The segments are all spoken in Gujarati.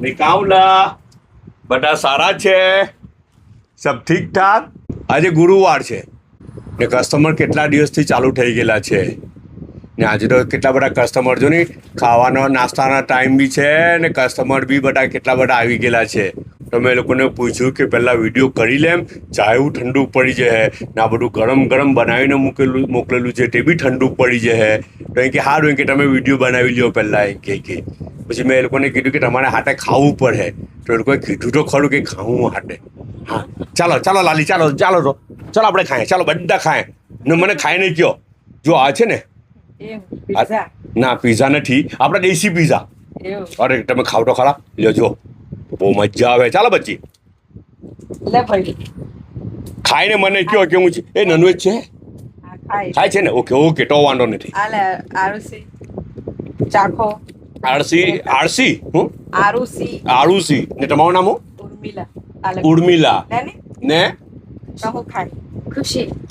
નિકામલા બધા સારા છે? સબ ઠીક ઠાક? આજે ગુરુવાર છે ને કસ્ટમર કેટલા દિવસથી ચાલુ થઈ ગયેલા છે ને આજે તો કેટલા બધા કસ્ટમર જો ને ખાવાનો નાસ્તાના ટાઈમ બી છે ને કસ્ટમર બી બધા કેટલા બધા આવી ગયેલા છે. તો મેં એ લોકોને પૂછ્યું કે પહેલાં વિડીયો કરી લેમ, ચાયું ઠંડુ પડી જાય ને આ બધું ગરમ ગરમ બનાવીને મોકલેલું છે તે બી ઠંડુ પડી જાય. તો એમ કે સારું એમ કે તમે વિડીયો બનાવી લ્યો પહેલાં એમ કે પછી મેં એ લોકોને કીધું કે તમારે હાથે ખાવું પડે. તો એ લોકોએ કીધું તો ખરું કે ખાવું હાથે. હા ચાલો ચાલો લાલી ચાલો ચાલો તો ચાલો આપણે ખાઈએ, ચાલો બધા ખાય ને મને ખાઈને કહો. જો આ છે ને ના પીઝા નથી, આપણે દેશી પીઝા. અરે તમે ખાવ તો ખરા, લ્યો જો બહુ મજા આવે. ચાલો બચ્ચી ખાઈને મને કહો કેવું છે. એ નોનવેજ છે? ખાય છે ને? ઓકે ઓકે તો વાંધો નથી. આરસી હું આરુસી ને તમારું નામ હું? ઉર્મિલા ને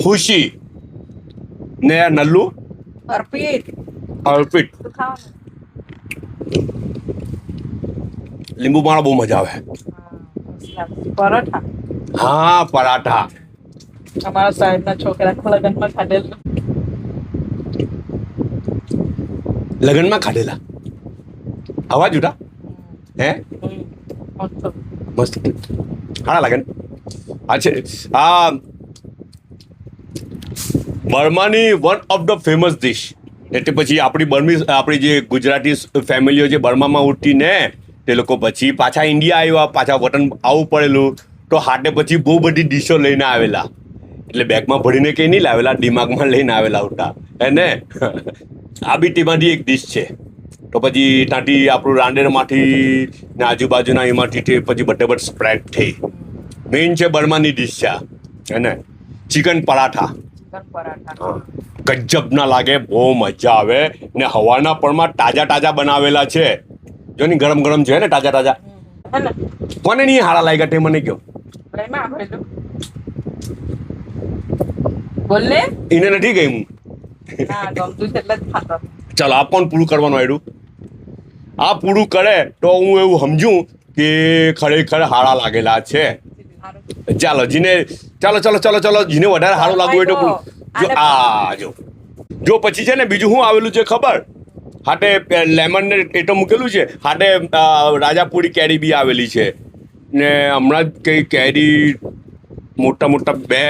ખુશી ને નલ્લુ અર્પિત. લીંબુ પાણા બહુ મજા આવે. હા પરાઠા અમારા સાહેબના છોકરા લગ્નમાં ખાધેલું. લગ્નમાં ખાધેલા આવા જુદા હે મસ્ત સારા લાગે ને. આ છે આ બર્માની one of the famous dish. એટલે પછી આપણી જે ગુજરાતી ફેમિલીઓ જે બર્મામાં ઉઠતી ને તે લોકો પછી પાછા ઇન્ડિયા આવ્યા, પાછા વતન આવવું પડેલું તો હાટે પછી બહુ બધી ડીશો લઈને આવેલા. એટલે બેગમાં ભરીને કંઈ નહીં લાવેલા, દિમાગમાં લઈને આવેલા ઉઠા હે ને. આ બી તેમાંથી એક ડીશ છે. તો પછી ત્યાંથી આપણું રાંદેરમાંથી ને આજુબાજુના એમાંથી તે પછી બધે સ્પ્રેડ થઈ. મેઇન છે બર્માની ડીશ છે હે ને. ચિકન પરાઠા ગજબના લાગે, બહુ મજા આવે ને હવાના પરમાં તાજા બનાવેલા છે. જો ને ગરમ ગરમ છે ને તાજા. કોને નહીં હારા લાગ્યા તે મને કહો. એને નથી ગઈ હું. ચાલો આ કોણ પૂરું કરવાનું આવ્યું? આ પૂરું કરે તો હું એવું સમજું કે ખરેખર હારા લાગેલા છે. ચાલો જીને ચાલો જીને વધારે સારું લાગવું હોય તો જો પછી છે ને બીજું શું આવેલું છે ખબર? હાટે લેમન ને એ તો મૂકેલું છે, હાટે રાજાપુરી કેરી બી આવેલી છે ને હમણાં જ કંઈ કેરી મોટા 2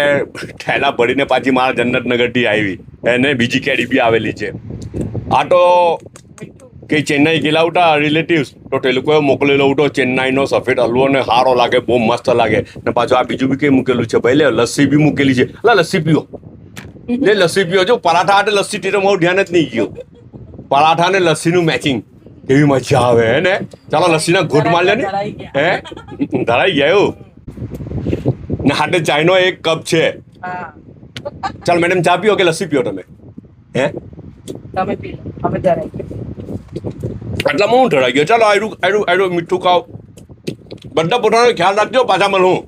થેલા ભરીને પાછી મારા જન્નતનગરથી આવી એને બીજી કેરી બી આવેલી છે. આ તો કે ચેન્નાઈ ગયેલા ઉઠા રિલેટિવ્સ તો તે લોકોએ મોકલેલો ઉઠો ચેન્નાઈનો સફેદ હલવો ને સારો લાગે, બહુ મસ્ત લાગે ને પાછું આ બીજું બી કંઈ મૂકેલું છે ભાઈ. લે લસ્સી બી મૂકેલી છે. લસ્સી પીઓ લસ્સી પીઓ. જો પરાઠા હાટે લસ્સી તે તો મારું ધ્યાન જ નહીં ગયું. પરાઠા ને લસ્સીનું મેચિંગ કેવી મજા આવે હે ને. ચાલો લસ્સીના ઘૂંટ માર લે ને. હે ધરાઈ ગયા એવું ને. હાટે ચાયનો 1 કપ છે. ચાલ મેડમ ચા પીઓ કે લસ્સી પીઓ તમે? હે એટલામાં હું ધરાઈ ગયો. ચાલો આયરું મીઠું ખાઓ. બધા પોતાનો ખ્યાલ રાખજો. પાછા મળું.